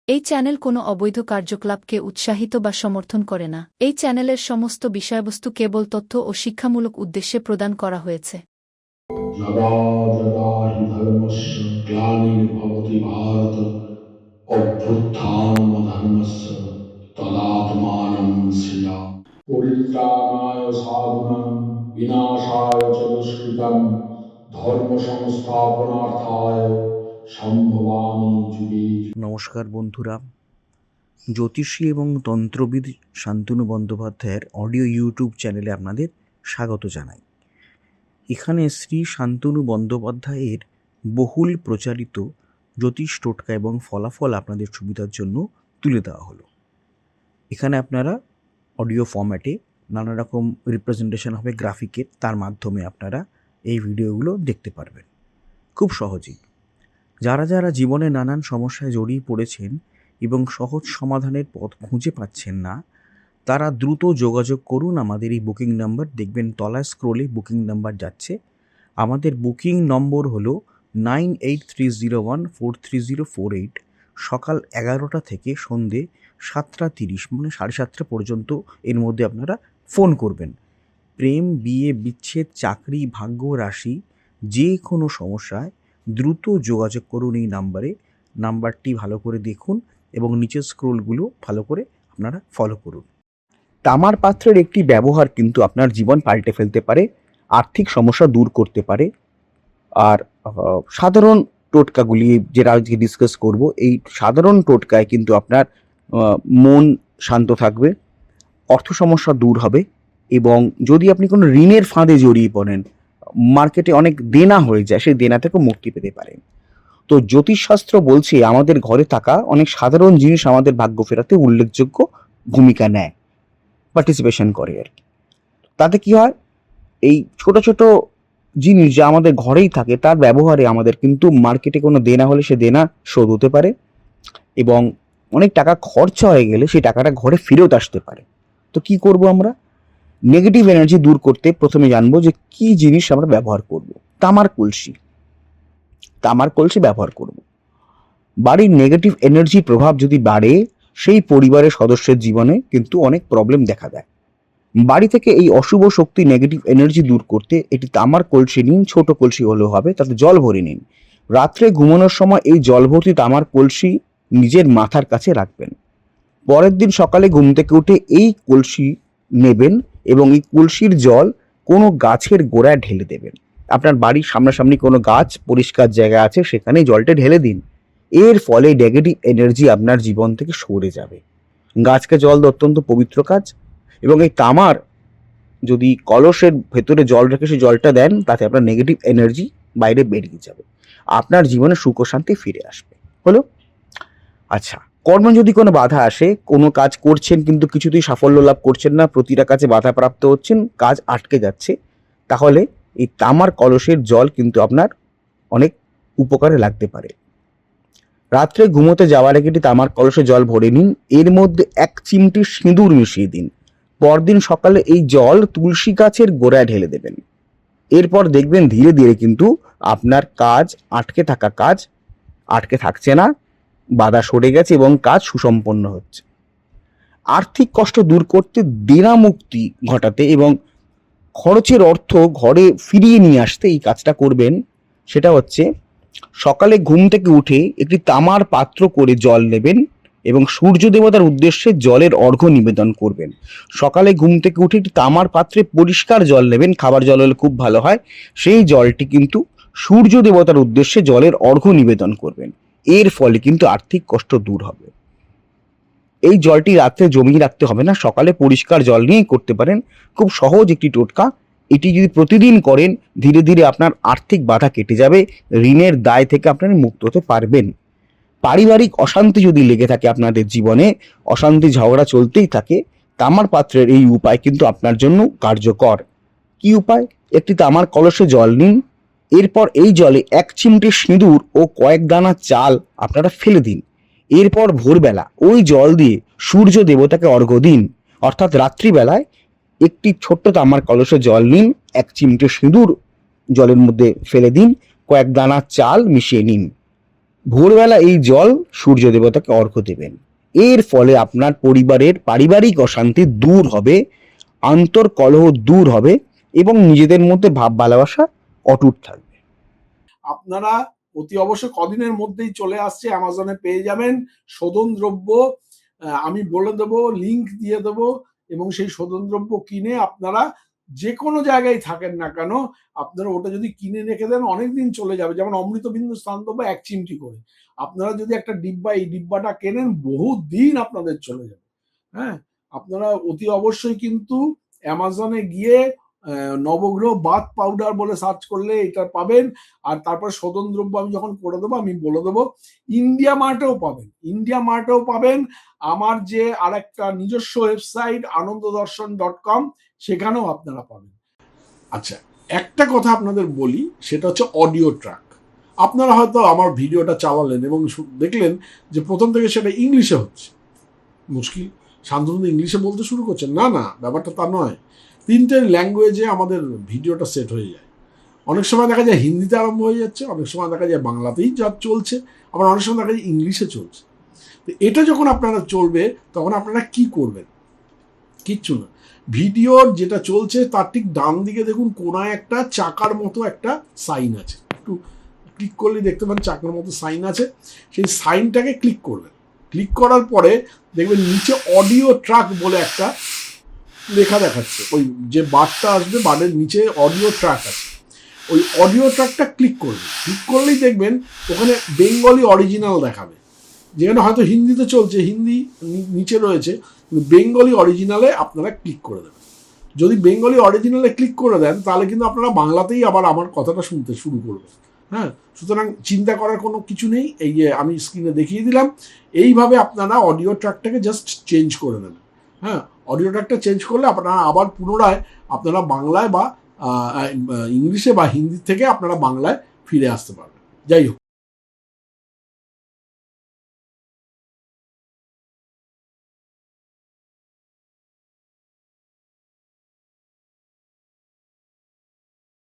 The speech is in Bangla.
এই চ্যানেল কোনো অবৈধ কার্যকলাপকে উৎসাহিত বা সমর্থন করে না। এই চ্যানেলের সমস্ত বিষয়বস্তু কেবল তথ্য ও শিক্ষামূলক উদ্দেশ্যে প্রদান করা হয়েছে। যদা যদা হি ধর্মস্য গ্লানির্ভবতি ভারত অভ্যুত্থানমধর্মস্য তদাত্মানং সৃজামি। পরিত্রাণায় সাধুনাং বিনাশায় চ দুষ্কৃতং ধর্ম সংস্থাপনার্থায় সম্ভবামি যুগে যুগে। নমস্কার বন্ধুরা, জ্যোতিষী এবং তন্ত্রবিদ শান্তনু বন্দ্যোপাধ্যায়ের অডিও ইউটিউব চ্যানেলে আপনাদের স্বাগত জানাই। এখানে শ্রী শান্তনু বন্দ্যোপাধ্যায়ের বহুল প্রচারিত জ্যোতিষ টোটকা এবং ফলাফল আপনাদের সুবিধার জন্য তুলে দেওয়া হলো। এখানে আপনারা অডিও ফরম্যাটে নানা রকম রিপ্রেজেন্টেশন হবে গ্রাফিকের, তার মাধ্যমে আপনারা এই ভিডিওগুলো দেখতে পারবেন খুব সহজেই। যারা যারা জীবনে নানান সমস্যায় জড়িয়ে পড়েছেন এবং সহজ সমাধানের পথ খুঁজে পাচ্ছেন না, তারা দ্রুত যোগাযোগ করুন আমাদের এই বুকিং নাম্বার। দেখবেন তলায় স্ক্রোলে বুকিং নাম্বার যাচ্ছে। আমাদের বুকিং নম্বর হলো 9830143048। সকাল 11টা থেকে সন্ধে 7:30 মানে 7:30 পর্যন্ত এর মধ্যে আপনারা ফোন করবেন। প্রেম, বিয়ে, বিচ্ছেদ, চাকরি, ভাগ্য, রাশি, যে কোনো সমস্যায় দ্রুত যোগাযোগ করুন এই নাম্বারে। নাম্বারটি ভালো করে দেখুন এবং নিচের স্ক্রোলগুলো ভালো করে আপনারা ফলো করুন। তামার পাত্রের একটি ব্যবহার কিন্তু আপনার জীবন পাল্টে ফেলতে পারে, আর্থিক সমস্যা দূর করতে পারে। আর সাধারণ টোটকাগুলি যেটা আজকে ডিসকাস করব, এই সাধারণ টোটকায় কিন্তু আপনার মন শান্ত থাকবে, অর্থ সমস্যা দূর হবে এবং যদি আপনি কোনো ঋণের ফাঁদে জড়িয়ে পড়েন, মার্কেটে অনেক দেনা হয়ে যায়, সেই দেনা থেকে মুক্তি পেতে পারেন। তো জ্যোতিষশাস্ত্র বলছে আমাদের ঘরে থাকা অনেক সাধারণ জিনিস আমাদের ভাগ্য ফেরাতে উল্লেখযোগ্য ভূমিকা নেয়, পার্টিসিপেশন করে আর কি। তাতে কি হয়, এই ছোট ছোট জিনিস যা আমাদের ঘরেই থাকে তার ব্যবহারে আমাদের কিন্তু মার্কেটে কোনো দেনা হলে সে দেনা শোধ হতে পারে এবং অনেক টাকা খরচা হয়ে গেলে সেই টাকাটা ঘরে ফেরত আসতে পারে। তো কি করব আমরা? নেগেটিভ এনার্জি দূর করতে প্রথমে জানবো যে কি জিনিস আমরা ব্যবহার করব। তামার কলসি ব্যবহার করব। বাড়ির নেগেটিভ এনার্জি প্রভাব যদি বাড়ে, সেই পরিবারের সদস্যের জীবনে কিন্তু অনেক প্রবলেম দেখা দেয়। বাড়ি থেকে এই অশুভ শক্তি, নেগেটিভ এনার্জি দূর করতে একটি তামার কলসি নিন, ছোট কলসি হলেও হবে, তাতে জল ভরে নিন। রাত্রে ঘুমানোর সময় এই জল ভর্তি তামার কলসি নিজের মাথার কাছে রাখবেন। পরের দিন সকালে ঘুম থেকে উঠে এই কলসি নেবেন এবং এই কলসির জল কোনো গাছের গোড়ায় ঢেলে দেবেন। আপনার বাড়ির সামনাসামনি কোনো গাছ, পরিষ্কার জায়গা আছে, সেখানে জলটা ঢেলে দিন। এর ফলে নেগেটিভ এনার্জি আপনার জীবন থেকে সরে যাবে। গাছকে জল দেওয়া অত্যন্ত পবিত্র কাজ এবং এই তামার যদি কলসের ভেতরে জল রেখে সেই জলটা দেন, তাতে আপনার নেগেটিভ এনার্জি বাইরে বেরিয়ে যাবে, আপনার জীবনে সুখ ও শান্তি ফিরে আসবে। হলো? আচ্ছা, কর্মে যদি কোনো বাধা আসে, কোনো কাজ করছেন কিন্তু কিছুতেই সাফল্য লাভ করছেন না, প্রতিটা কাজে বাধাপ্রাপ্ত হচ্ছেন, কাজ আটকে যাচ্ছে, তাহলে এই তামার কলসের জল কিন্তু আপনার অনেক উপকারে লাগতে পারে। রাত্রে ঘুমোতে যাওয়ার আগে একটি তামার কলসে জল ভরে নিন, এর মধ্যে 1 চিমটি সিঁদুর মিশিয়ে দিন। পরদিন সকালে এই জল তুলসী গাছের গোড়ায় ঢেলে দেবেন। এরপর দেখবেন ধীরে ধীরে কিন্তু আপনার কাজ আটকে থাকছে না, বাধা সরে গেছে এবং কাজ সুসম্পন্ন হচ্ছে। আর্থিক কষ্ট দূর করতে, দেনা মুক্তি ঘটাতে এবং খরচের অর্থ ঘরে ফিরিয়ে নিয়ে আসতে এই কাজটা করবেন। সেটা হচ্ছে, সকালে ঘুম থেকে উঠে একটি তামার পাত্র করে জল নেবেন এবং সূর্য দেবতার উদ্দেশ্যে জলের অর্ঘ্য নিবেদন করবেন। সকালে ঘুম থেকে উঠে একটি তামার পাত্রে পরিষ্কার জল নেবেন, খাবার জল হলে খুব ভালো হয়। সেই জলটি কিন্তু সূর্য দেবতার উদ্দেশ্যে জলের অর্ঘ্য নিবেদন করবেন। এর ফলে কিন্তু আর্থিক কষ্ট দূর হবে। এই জলটি রাত্রে জমিয়ে রাখতে হবে না, সকালে পরিষ্কার জল নিয়েই করতে পারেন। খুব সহজ একটি টোটকা। এটি যদি প্রতিদিন করেন, ধীরে ধীরে আপনার আর্থিক বাধা কেটে যাবে, ঋণের দায় থেকে আপনারা মুক্ত হতে পারবেন। পারিবারিক অশান্তি যদি লেগে থাকে, আপনাদের জীবনে অশান্তি ঝগড়া চলতেই থাকে, তামার পাত্রের এই উপায় কিন্তু আপনার জন্য কার্যকর। কি উপায়? একটি তামার কলসে জল নিন, এরপর এই জলে 1 চিমটি সিঁদুর ও কয়েক দানা চাল আপনারা ফেলে দিন। এরপর ভোরবেলা ওই জল দিয়ে সূর্য দেবতাকে অর্ঘ্য দিন। অর্থাৎ রাত্রিবেলায় একটি ছোট্ট তামার কলসে জল নিন, 1 চিমটি সিঁদুর জলের মধ্যে ফেলে দিন, কয়েক দানা চাল মিশিয়ে নিন। ভোরবেলা এই জল সূর্য দেবতাকে অর্ঘ্য দেবেন। এর ফলে আপনার পরিবারের পারিবারিক অশান্তি দূর হবে, আন্তর্কলহ দূর হবে এবং নিজেদের মধ্যে ভাব ভালোবাসা অটুট থাকবে। আপনারা অতি অবশ্য কদিনের মধ্যেই চলে আসছে, অ্যামাজনে পেয়ে যাবেন শোধন দ্রব্য। আমি বলে দেবো, লিংক দিয়ে দেবো, এবং সেই শোধন দ্রব্য কিনে আপনারা যে কোনো জায়গায় থাকেন না কেন, আপনারা ওটা যদি কিনে রেখে দেন অনেকদিন চলে যাবে। যেমন অমৃতবিন্দু স্নানদ্রব্য 1 চিমটি করে, আপনারা যদি একটা ডিব্বা, এই ডিব্বাটা কেনেন বহু দিন আপনাদের চলে যাবে। হ্যাঁ, আপনারা অতি অবশ্যই কিন্তু অ্যামাজনে গিয়ে নবগ্রহ বাথ পাউডার বলে সার্চ করলে এটা পাবেন। আর তারপর শোধন দ্রব্য আমি যখন করে দেবো আমি বলে দেবো, ইন্ডিয়া মার্টেও পাবেন। আমার যে আরেকটা নিজস্ব ওয়েবসাইট ananddarshan.com, সেখানেও আপনারা পাবেন। আচ্ছা, একটা কথা আপনাদের বলি, সেটা হচ্ছে অডিও ট্র্যাক। আপনারা হয়তো আমার ভিডিওটা চালালেন এবং দেখলেন যে প্রথম থেকে সেটা ইংলিশে হচ্ছে। মুশকিল, শান্তনু ইংলিশে বলতে শুরু করছেন। না, ব্যাপারটা তা নয়। 3টে ল্যাঙ্গুয়েজে আমাদের ভিডিওটা সেট হয়ে যায়। অনেক সময় দেখা যায় হিন্দিতে আরম্ভ হয়ে যাচ্ছে, অনেক সময় দেখা যায় বাংলাতেই যা চলছে, আবার অনেক সময় দেখা যায় ইংলিশে চলছে। তো এটা যখন আপনারা চলবে তখন আপনারা কি করবেন? কিচ্ছু না, ভিডিওর যেটা চলছে তার ঠিক ডান দিকে দেখুন কোনায় একটা চাকার মতো একটা সাইন আছে, একটু ক্লিক করলে দেখতে পাবেন চাকার মতো সাইন আছে। সেই সাইনটাকে ক্লিক করবেন। ক্লিক করার পরে দেখবেন নিচে অডিও ট্র্যাক বলে একটা লেখা দেখাচ্ছে। ওই যে বারটা আসবে, বারের নিচে অডিও ট্র্যাক আছে, ওই অডিও ট্র্যাকটা ক্লিক করবেন। ক্লিক করলেই দেখবেন ওখানে বেঙ্গলি অরিজিনাল দেখাবে, যেখানে হয়তো হিন্দিতে চলছে, হিন্দি নিচে রয়েছে, কিন্তু বেঙ্গলি অরিজিনালে আপনারা ক্লিক করে দেবেন। যদি বেঙ্গলি অরিজিনালে ক্লিক করে দেন তাহলে কিন্তু আপনারা বাংলাতেই আবার আমার কথাটা শুনতে শুরু করবেন। হ্যাঁ, সুতরাং চিন্তা করার কোনো কিছু নেই। এই যে আমি স্ক্রিনে দেখিয়ে দিলাম, এইভাবে আপনারা অডিও ট্র্যাকটাকে জাস্ট চেঞ্জ করে নেবেন। হ্যাঁ, অডিও ট্র্যাকটা চেঞ্জ করলে আপনারা আবার পুনরায় আপনারা বাংলায় বা ইংলিশে বা হিন্দি থেকে আপনারা বাংলায় ফিরে আসতে পারবেন। যাই হোক।